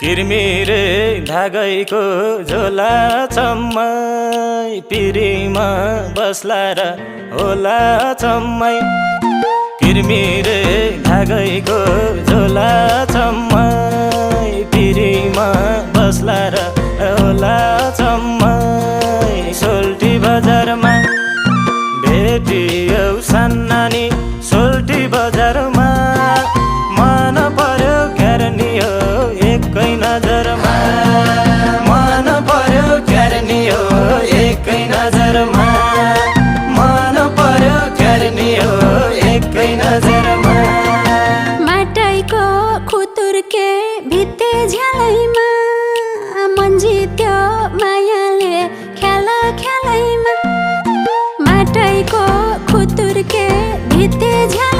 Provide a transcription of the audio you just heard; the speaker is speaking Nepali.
किरमिरे धागैको झोला चम्मै पिरीमा बस्ला र होला चम्मै किरमिरे धागैको झोला चम्मै पिरीमा बस्ला र होला चम्मै सोल्टी बजारमा भेटियौ सान्नानी सोल्टी बजारमा मन पर्यो क्यारनी हो एकै नजरमा मन पर्यो क्यारनी हो एकै नजरमा मन पर्यो क्यारनी हो एकै नजरमा माटैको खुतुर्के भित्ते झ्यालैमा मन जित्यो मायाले ख्याल ख्यालैमा माटैको खुतुर्के भित्ते झ्याल